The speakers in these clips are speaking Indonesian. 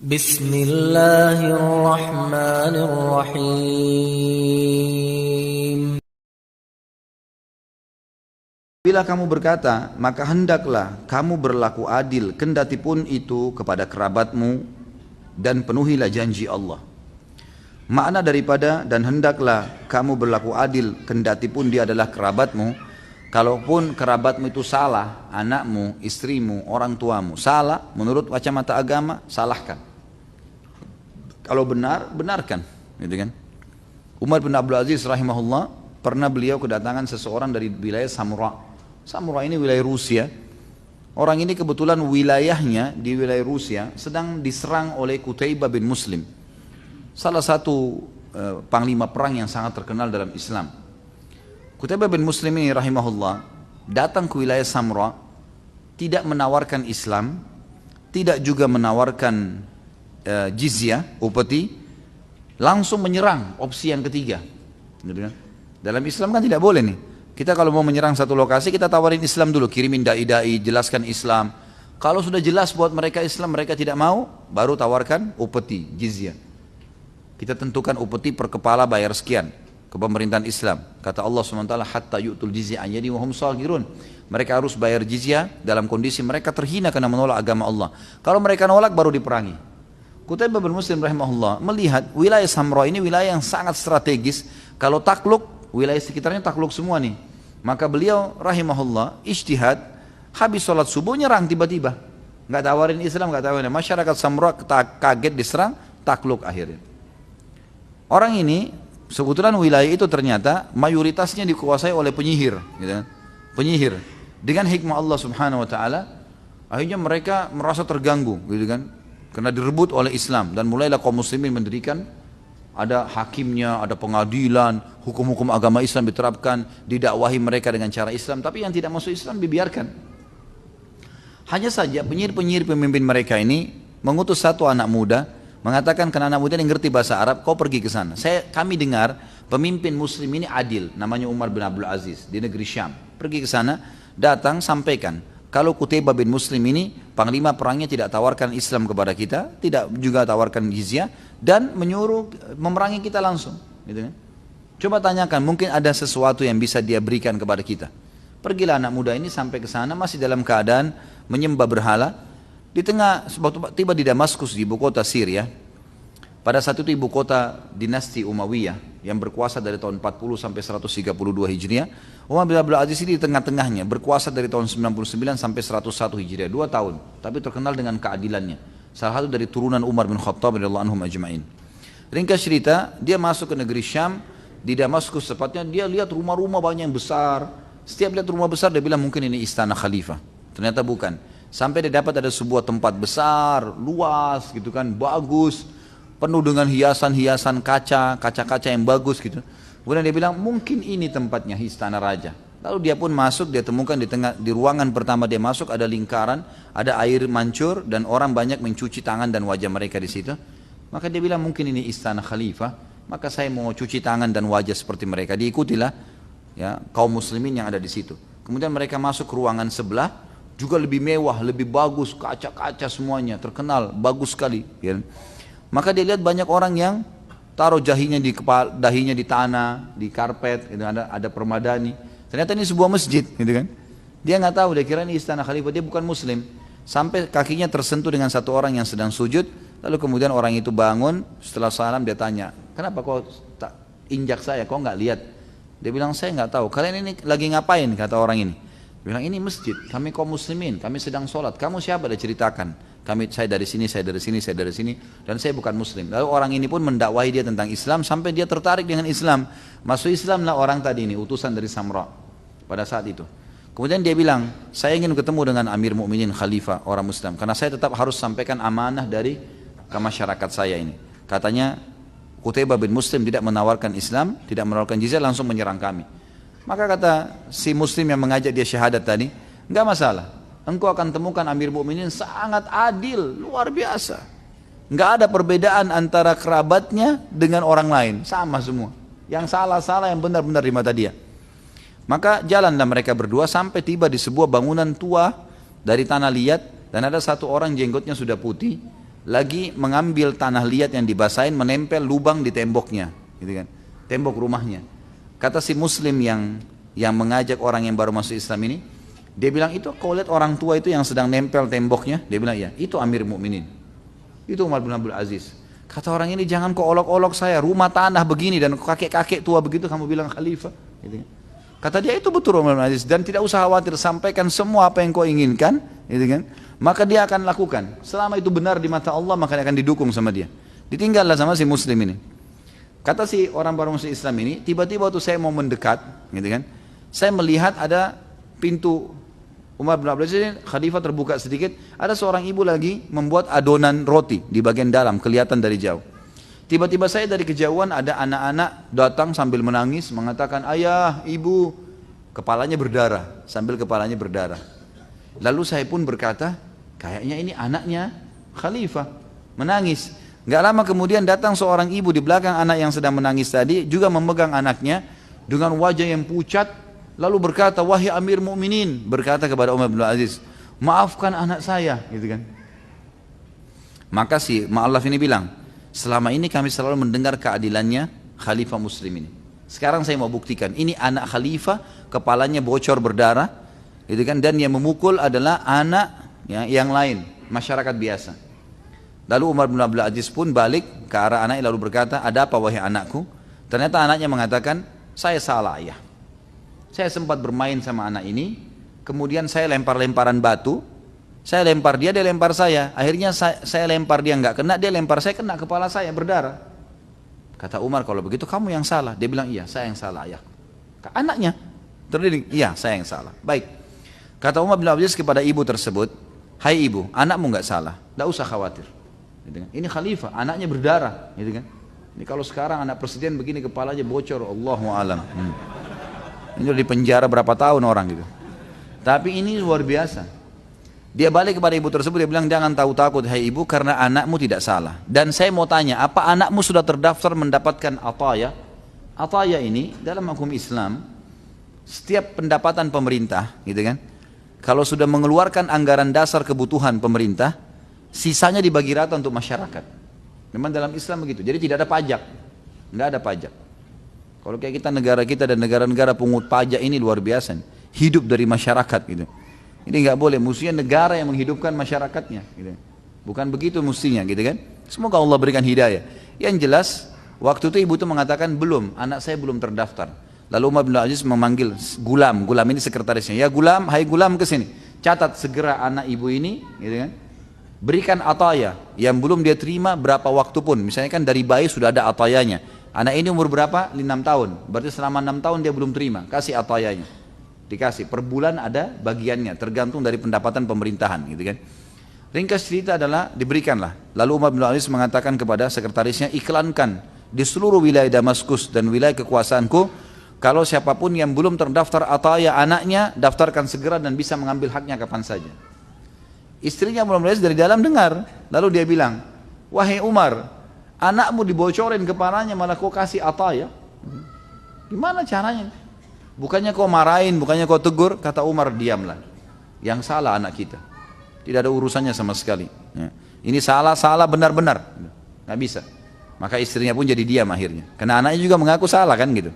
Bismillahirrahmanirrahim. Bila kamu berkata, maka hendaklah kamu berlaku adil, kendatipun itu kepada kerabatmu, dan penuhilah janji Allah. Makna daripada dan hendaklah kamu berlaku adil, kendatipun dia adalah kerabatmu, kalaupun kerabatmu itu salah, anakmu, istrimu, orang tuamu, salah menurut kacamata agama, salahkan. Kalau benar, benarkan, gitu kan? Umar bin Abdul Aziz rahimahullah, pernah beliau kedatangan seseorang dari wilayah Samura. Samura ini wilayah Rusia. Orang ini kebetulan wilayahnya di wilayah Rusia sedang diserang oleh Qutaibah bin Muslim, salah satu panglima perang yang sangat terkenal dalam Islam. Qutaibah bin Muslim ini rahimahullah datang ke wilayah Samura, tidak menawarkan Islam, tidak juga menawarkan jizyah, upeti, langsung menyerang, opsi yang ketiga. Dalam Islam kan tidak boleh nih. Kita kalau mau menyerang satu lokasi, kita tawarin Islam dulu, kirimin dai-dai, jelaskan Islam. Kalau sudah jelas buat mereka Islam, mereka tidak mau, baru tawarkan upeti, jizyah. Kita tentukan upeti per kepala bayar sekian ke pemerintahan Islam. Kata Allah SWT, hatta yu'tul jizyah an yadin wa hum saghirun. Mereka harus bayar jizyah dalam kondisi mereka terhina karena menolak agama Allah. Kalau mereka nolak, baru diperangi. Qutaibah bin Muslim rahimahullah melihat wilayah Samra ini wilayah yang sangat strategis. Kalau takluk, wilayah sekitarnya takluk semua nih. Maka beliau rahimahullah ijtihad, habis sholat subuh nyerang tiba-tiba. Nggak tawarin Islam, nggak tawarin. Masyarakat Samra kaget diserang, takluk akhirnya. Orang ini, sebetulnya wilayah itu ternyata mayoritasnya dikuasai oleh penyihir. Gitu. Penyihir. Dengan hikmah Allah subhanahu wa ta'ala, akhirnya mereka merasa terganggu. Gitu kan. Karena direbut oleh Islam. Dan mulailah kaum muslimin mendirikan, ada hakimnya, ada pengadilan, hukum-hukum agama Islam diterapkan, didakwahi mereka dengan cara Islam, tapi yang tidak masuk Islam dibiarkan. Hanya saja penyihir-penyihir pemimpin mereka ini mengutus satu anak muda, mengatakan ke anak muda yang ngerti bahasa Arab, kau pergi ke sana. Kami dengar pemimpin muslim ini adil, namanya Umar bin Abdul Aziz di negeri Syam. Pergi ke sana, datang sampaikan, kalau Qutaibah bin Muslim ini panglima perangnya tidak tawarkan Islam kepada kita, tidak juga tawarkan jizyah, dan menyuruh memerangi kita langsung, gitu kan? Coba tanyakan, mungkin ada sesuatu yang bisa dia berikan kepada kita. Pergilah anak muda ini sampai ke sana masih dalam keadaan menyembah berhala. Di tengah, tiba di Damaskus, di ibu kota Syria. Pada saat itu ibu kota dinasti Umayyah yang berkuasa dari tahun 40 sampai 132 Hijriah. Umar bin Abdul Aziz ini di tengah-tengahnya, berkuasa dari tahun 99 sampai 101 Hijriah, 2 tahun. Tapi terkenal dengan keadilannya. Salah satu dari turunan Umar bin Khattab radhiyallahu anhum ajma'in. Ringkas cerita, dia masuk ke negeri Syam, di Damaskus tepatnya, dia lihat rumah-rumah banyak yang besar. Setiap lihat rumah besar dia bilang mungkin ini istana khalifah. Ternyata bukan. Sampai dia dapat ada sebuah tempat besar, luas gitu kan, bagus, penuh dengan hiasan-hiasan kaca-kaca yang bagus gitu. Kemudian dia bilang mungkin ini tempatnya istana raja. Lalu dia pun masuk, dia temukan di ruangan pertama dia masuk ada lingkaran, ada air mancur dan orang banyak mencuci tangan dan wajah mereka di situ. Maka dia bilang mungkin ini istana khalifah, maka saya mau cuci tangan dan wajah seperti mereka. Diikutilah ya kaum muslimin yang ada di situ. Kemudian mereka masuk ke ruangan sebelah, juga lebih mewah, lebih bagus, kaca-kaca semuanya, terkenal, bagus sekali. Ya. Maka dia lihat banyak orang yang taruh dahinya di kepala, dahinya di tanah, di karpet, gitu, ada permadani. Ternyata ini sebuah masjid, gitu kan? Dia nggak tahu, dia kira ini istana khalifah, dia bukan muslim. Sampai kakinya tersentuh dengan satu orang yang sedang sujud, lalu kemudian orang itu bangun, setelah salam dia tanya, kenapa kau tak injak saya, kau nggak lihat? Dia bilang saya nggak tahu, kalian ini lagi ngapain? Kata orang ini. Dia bilang ini masjid, kami kaum muslimin, kami sedang sholat, kamu siapa? Dia ceritakan. Saya dari sini, saya dari sini, saya dari sini, dan saya bukan muslim. Lalu orang ini pun mendakwahi dia tentang Islam sampai dia tertarik dengan Islam. Masuk Islam lah orang tadi ini, utusan dari Samra pada saat itu. Kemudian dia bilang, saya ingin ketemu dengan Amir Mukminin Khalifah orang Muslim, karena saya tetap harus sampaikan amanah dari ke masyarakat saya ini. Katanya Qutaibah bin Muslim tidak menawarkan Islam, tidak menawarkan jizyah, langsung menyerang kami. Maka kata si Muslim yang mengajak dia syahadat tadi, enggak masalah. Engkau akan temukan Amir Mukminin sangat adil, luar biasa. Enggak ada perbedaan antara kerabatnya dengan orang lain, sama semua. Yang salah-salah, yang benar-benar di mata dia. Maka jalanlah mereka berdua sampai tiba di sebuah bangunan tua dari tanah liat, dan ada satu orang jenggotnya sudah putih, lagi mengambil tanah liat yang dibasahin, menempel lubang di temboknya, gitu kan, tembok rumahnya. Kata si muslim yang mengajak orang yang baru masuk Islam ini, dia bilang, itu kau lihat orang tua itu yang sedang nempel temboknya? Dia bilang, ya, itu Amir Mukminin, itu Umar bin Abdul Aziz. Kata orang ini, jangan kau olok-olok saya, rumah tanah begini dan kakek-kakek tua begitu kamu bilang khalifah, gitu kan. Kata dia, itu betul Umar bin Abdul Aziz, dan tidak usah khawatir, sampaikan semua apa yang kau inginkan, gitu kan, maka dia akan lakukan. Selama itu benar di mata Allah, maka dia akan didukung sama dia. Ditinggallah sama si muslim ini. Kata si orang baru masuk Islam ini, tiba-tiba waktu saya mau mendekat, gitu kan, saya melihat ada pintu Umar bin Abdul Aziz ini, khalifah terbuka sedikit, ada seorang ibu lagi membuat adonan roti di bagian dalam, kelihatan dari jauh. Tiba-tiba saya dari kejauhan ada anak-anak datang sambil menangis, mengatakan, ayah, ibu, kepalanya berdarah, sambil kepalanya berdarah. Lalu saya pun berkata, kayaknya ini anaknya khalifah, menangis. Gak lama kemudian datang seorang ibu di belakang anak yang sedang menangis tadi, juga memegang anaknya dengan wajah yang pucat, lalu berkata, wahai Amir Mukminin, berkata kepada Umar bin Aziz, maafkan anak saya, gitu kan. Maka si Ma'allaf ini bilang, selama ini kami selalu mendengar keadilannya khalifah muslim ini. Sekarang saya mau buktikan, ini anak khalifah, kepalanya bocor berdarah, gitu kan, dan yang memukul adalah anak ya, yang lain, masyarakat biasa. Lalu Umar bin Abdul Aziz pun balik ke arah anaknya lalu berkata, ada apa wahai anakku? Ternyata anaknya mengatakan, saya salah ayah. Saya sempat bermain sama anak ini, kemudian saya lempar-lemparan batu, saya lempar dia, dia lempar saya. Akhirnya saya lempar dia nggak kena, dia lempar saya kena kepala saya berdarah. Kata Umar, kalau begitu kamu yang salah. Dia bilang, iya saya yang salah ayah. Anaknya terdiri, iya saya yang salah. Baik. Kata Umar bin Abdul Aziz kepada ibu tersebut, hai ibu, anakmu nggak salah, nggak usah khawatir. Ini khalifah, anaknya berdarah, gitu kan? Ini kalau sekarang anak presiden begini kepalanya bocor, Allahu alam. Ini udah di penjara berapa tahun orang gitu. Tapi ini luar biasa. Dia balik kepada ibu tersebut, dia bilang, jangan tahu takut hai ibu, karena anakmu tidak salah. Dan saya mau tanya, apa anakmu sudah terdaftar mendapatkan ataya? Ataya ini dalam hukum Islam, setiap pendapatan pemerintah, gitu kan, kalau sudah mengeluarkan anggaran dasar kebutuhan pemerintah, sisanya dibagi rata untuk masyarakat. Memang dalam Islam begitu. Jadi tidak ada pajak, nggak ada pajak. Kalau kayak kita, negara kita dan negara-negara pungut pajak ini luar biasa, hidup dari masyarakat gitu. Ini nggak boleh, mestinya negara yang menghidupkan masyarakatnya, gitu. Bukan begitu mestinya, gitu kan? Semoga Allah berikan hidayah. Yang jelas, waktu itu ibu itu mengatakan belum, anak saya belum terdaftar. Lalu Umar bin Aziz memanggil Gulam ini sekretarisnya. Ya Gulam, hai Gulam ke sini. Catat segera anak ibu ini, gitu kan? Berikan ataya yang belum dia terima berapa waktu pun. Misalnya kan dari bayi sudah ada atayanya. Anak ini umur berapa? 6 tahun. Berarti selama 6 tahun dia belum terima. Kasih atayanya. Dikasih. Per bulan ada bagiannya. Tergantung dari pendapatan pemerintahan. Gitu kan. Ringkas cerita adalah diberikanlah. Lalu Umar bin Aziz mengatakan kepada sekretarisnya, iklankan di seluruh wilayah Damaskus dan wilayah kekuasaanku, kalau siapapun yang belum terdaftar ataya anaknya, daftarkan segera dan bisa mengambil haknya kapan saja. Istrinya Umar bin Aziz dari dalam dengar. Lalu dia bilang, wahai Umar, anakmu dibocorin kepalanya malah kau kasih ataya. Gimana caranya? Bukannya kau marahin, bukannya kau tegur. Kata Umar, diamlah. Yang salah anak kita. Tidak ada urusannya sama sekali. Ya. Ini salah benar-benar. Nggak bisa. Maka istrinya pun jadi diam akhirnya. Karena anaknya juga mengaku salah kan gitu.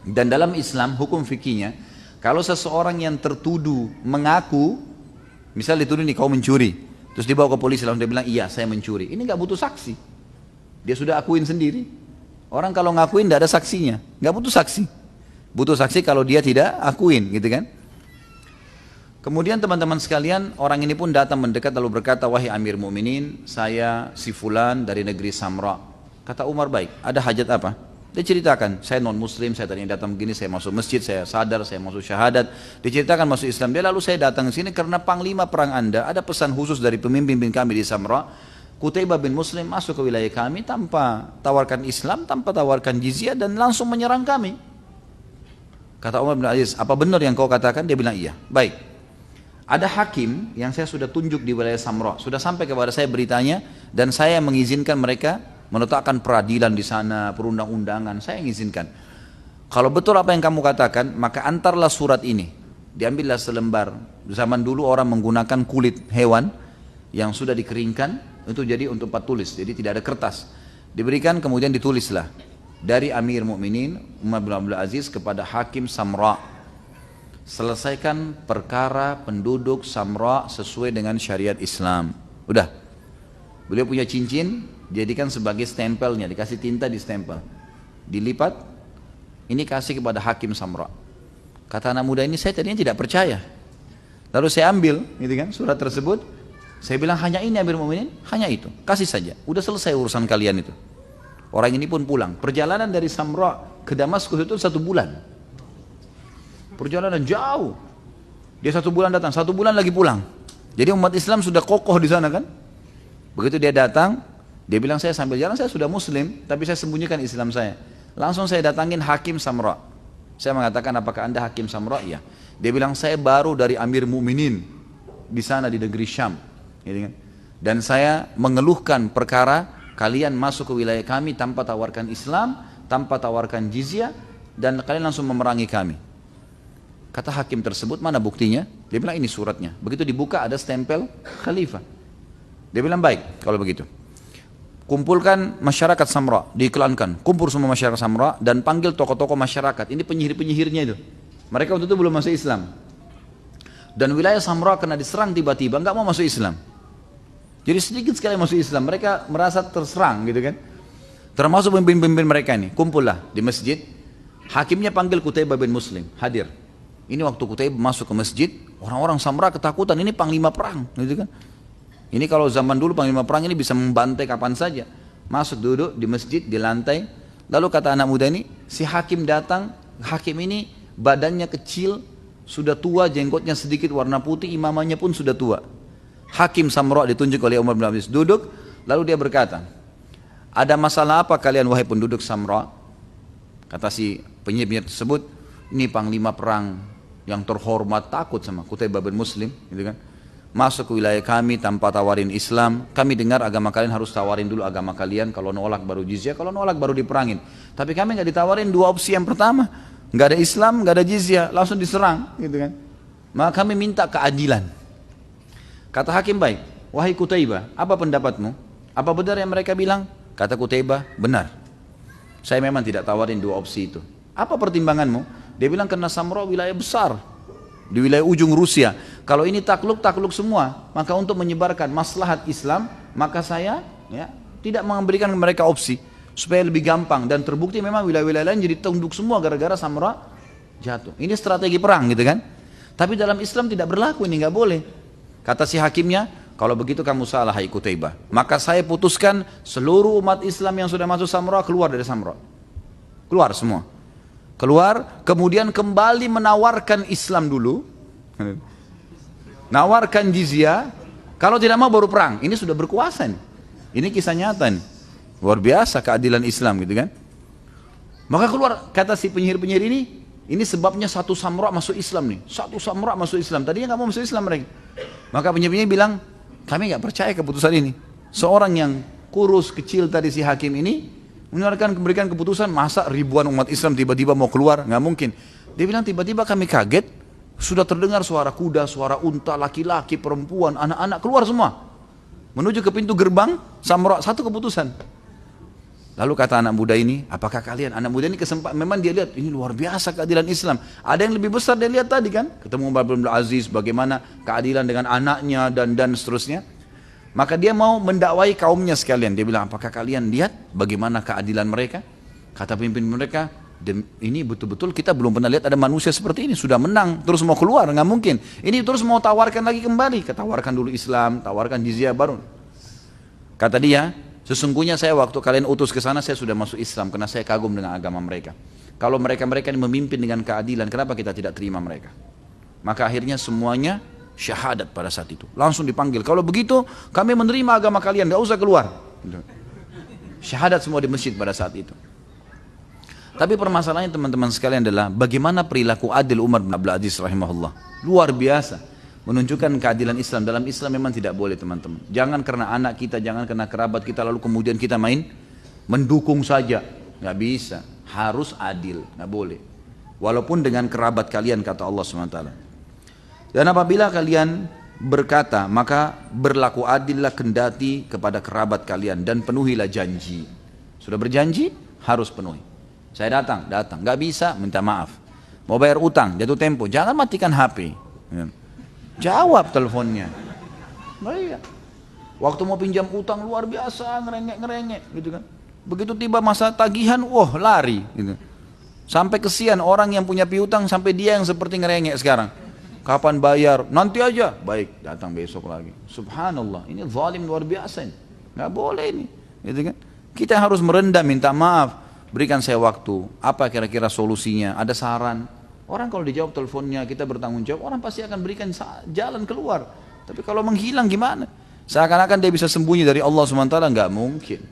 Dan dalam Islam hukum fikihnya, kalau seseorang yang tertuduh mengaku, misal dituduh nih kau mencuri, terus dibawa ke polisi lalu dia bilang iya saya mencuri, ini nggak butuh saksi, dia sudah akuin sendiri. Orang kalau ngakuin tidak ada saksinya, nggak butuh saksi. Butuh saksi kalau dia tidak akuin, gitu kan? Kemudian teman-teman sekalian, orang ini pun datang mendekat lalu berkata, wahai Amir Mukminin, saya si fulan dari negeri Samra. Kata Umar, baik, ada hajat apa? Dia ceritakan, saya non muslim, saya tadinya datang begini, saya masuk masjid, saya sadar, saya masuk syahadat. Diceritakan masuk Islam. Dia lalu saya datang ke sini karena panglima perang Anda ada pesan khusus dari pemimpin kami di Samra. Qutaibah bin Muslim masuk ke wilayah kami tanpa tawarkan Islam, tanpa tawarkan jizyah dan langsung menyerang kami. Kata Umar bin Aziz, apa benar yang kau katakan? Dia bilang iya. Baik. Ada hakim yang saya sudah tunjuk di wilayah Samra, sudah sampai kepada saya beritanya dan saya mengizinkan mereka meletakkan peradilan di sana, perundang-undangan, saya mengizinkan. Kalau betul apa yang kamu katakan, maka antarlah surat ini. Diambillah selembar. Zaman dulu orang menggunakan kulit hewan yang sudah dikeringkan, itu jadi untuk tempat tulis, jadi tidak ada kertas. Diberikan kemudian ditulislah dari Amir Mukminin Umar bin Abdul Aziz kepada Hakim Samra, selesaikan perkara penduduk Samra sesuai dengan syariat Islam. Udah, beliau punya cincin, jadikan sebagai stempelnya, dikasih tinta di stempel, dilipat, ini kasih kepada Hakim Samra. Kata anak muda ini, saya tadinya tidak percaya, lalu saya ambil gitu kan surat tersebut, saya bilang hanya ini Amir Mukminin, hanya itu, kasih saja, udah selesai urusan kalian itu. Orang ini pun pulang. Perjalanan dari Samra ke Damaskus itu 1 bulan. Perjalanan jauh. Dia 1 bulan datang, 1 bulan lagi pulang. Jadi umat Islam sudah kokoh di sana kan. Begitu dia datang, dia bilang saya sambil jalan saya sudah Muslim, tapi saya sembunyikan Islam saya. Langsung saya datangin Hakim Samra. Saya mengatakan apakah anda Hakim Samra? Iya. Dia bilang saya baru dari Amir Mukminin di sana di negeri Syam. Dan saya mengeluhkan perkara kalian masuk ke wilayah kami tanpa tawarkan Islam, tanpa tawarkan jizyah, dan kalian langsung memerangi kami. Kata hakim tersebut, mana buktinya? Dia bilang ini suratnya. Begitu dibuka ada stempel khalifah. Dia bilang baik kalau begitu. Kumpulkan masyarakat Samra, diiklankan. Kumpul semua masyarakat Samra dan panggil tokoh-tokoh masyarakat. Ini penyihir-penyihirnya itu. Mereka waktu itu belum masuk Islam. Dan wilayah Samra kena diserang tiba-tiba, nggak mau masuk Islam. Jadi sedikit sekali masuk Islam, mereka merasa terserang gitu kan. Termasuk pemimpin-pemimpin mereka ini, kumpullah di masjid. Hakimnya panggil Qutaibah bin Muslim, hadir. Ini waktu Qutaibah masuk ke masjid, orang-orang Samra ketakutan, ini panglima perang gitu kan. Ini kalau zaman dulu panglima perang ini bisa membantai kapan saja. Masuk duduk di masjid, di lantai. Lalu kata anak muda ini, si hakim datang, hakim ini badannya kecil, sudah tua, jenggotnya sedikit warna putih, imamannya pun sudah tua. Hakim Samra ditunjuk oleh Umar bin Abdul Aziz, duduk, lalu dia berkata, ada masalah apa kalian wahai penduduk Samra? Kata si penyihir tersebut, ini panglima perang yang terhormat takut sama Qutaibah bin Muslim, gitu kan? Masuk ke wilayah kami tanpa tawarin Islam. Kami dengar agama kalian harus tawarin dulu agama kalian, kalau nolak baru jizyah, kalau nolak baru diperangin. Tapi kami nggak ditawarin 2 opsi yang pertama, nggak ada Islam, nggak ada jizyah, langsung diserang, gitu kan? Maka kami minta keadilan. Kata hakim baik, wahai Qutaibah, apa pendapatmu? Apa benar yang mereka bilang? Kata Qutaibah, benar. Saya memang tidak tawarin 2 opsi itu. Apa pertimbanganmu? Dia bilang karena Samra wilayah besar, di wilayah ujung Rusia. Kalau ini takluk semua, maka untuk menyebarkan maslahat Islam, maka saya tidak memberikan mereka opsi supaya lebih gampang, dan terbukti memang wilayah-wilayah lain jadi tunduk semua gara-gara Samra jatuh. Ini strategi perang gitu kan. Tapi dalam Islam tidak berlaku, ini nggak boleh. Kata si hakimnya, kalau begitu kamu salah hai Qutaibah. Maka saya putuskan seluruh umat Islam yang sudah masuk Samra keluar dari Samra. Keluar semua. Keluar, kemudian kembali menawarkan Islam dulu. Nawarkan jizyah. Kalau tidak mau baru perang. Ini sudah berkuasa nih. Ini kisah nyata nih. Luar biasa keadilan Islam gitu kan. Maka keluar, kata si penyihir-penyihir ini sebabnya satu Samra masuk Islam nih. Satu Samra masuk Islam. Tadinya nggak mau masuk Islam mereka. Maka penyihir-penyihir bilang, kami nggak percaya keputusan ini. Seorang yang kurus kecil tadi si hakim ini memberikan keputusan, masa ribuan umat Islam tiba-tiba mau keluar? Nggak mungkin. Dia bilang tiba-tiba kami kaget, sudah terdengar suara kuda, suara unta, laki-laki, perempuan, anak-anak keluar semua. Menuju ke pintu gerbang Samra, satu keputusan. Lalu kata anak muda ini, apakah kalian, anak muda ini kesempatan, memang dia lihat, ini luar biasa keadilan Islam. Ada yang lebih besar dia lihat tadi kan, ketemu Umar bin Abdul Aziz, bagaimana keadilan dengan anaknya dan seterusnya. Maka dia mau mendakwai kaumnya sekalian. Dia bilang, apakah kalian lihat bagaimana keadilan mereka? Kata pemimpin mereka, ini betul-betul kita belum pernah lihat ada manusia seperti ini. Sudah menang, terus mau keluar, nggak mungkin. Ini terus mau tawarkan lagi kembali. Tawarkan dulu Islam, tawarkan jizyah baru. Kata dia, sesungguhnya saya waktu kalian utus ke sana saya sudah masuk Islam karena saya kagum dengan agama mereka. Kalau mereka-mereka ini memimpin dengan keadilan, kenapa kita tidak terima mereka? Maka akhirnya semuanya syahadat pada saat itu. Langsung dipanggil. Kalau begitu kami menerima agama kalian, nggak usah keluar. Syahadat semua di masjid pada saat itu. Tapi permasalahannya teman-teman sekalian adalah bagaimana perilaku adil Umar bin Abdul Aziz rahimahullah. Luar biasa. Menunjukkan keadilan Islam. Dalam Islam memang tidak boleh teman-teman. Jangan karena anak kita, jangan karena kerabat kita lalu kemudian kita main mendukung saja. Nggak bisa. Harus adil. Nggak boleh. Walaupun dengan kerabat kalian kata Allah SWT. Dan apabila kalian berkata, maka berlaku adillah kendati kepada kerabat kalian dan penuhilah janji. Sudah berjanji, harus penuhi. Saya datang, nggak bisa, minta maaf. Mau bayar utang, jatuh tempo, jangan matikan HP. Jawab teleponnya. Nah, iya. Waktu mau pinjam utang luar biasa, ngerengek, gitu kan. Begitu tiba masa tagihan, wah lari, gitu. Sampai kesian orang yang punya piutang, sampai dia yang seperti ngerengek sekarang. Kapan bayar? Nanti aja. Baik, datang besok lagi. Subhanallah, ini zalim luar biasa ini. Nggak boleh ini, gitu kan? Kita harus merendah, minta maaf. Berikan saya waktu. Apa kira-kira solusinya? Ada saran? Orang kalau dijawab teleponnya, kita bertanggung jawab, orang pasti akan berikan jalan keluar. Tapi kalau menghilang gimana? Seakan-akan dia bisa sembunyi dari Allah SWT, nggak mungkin.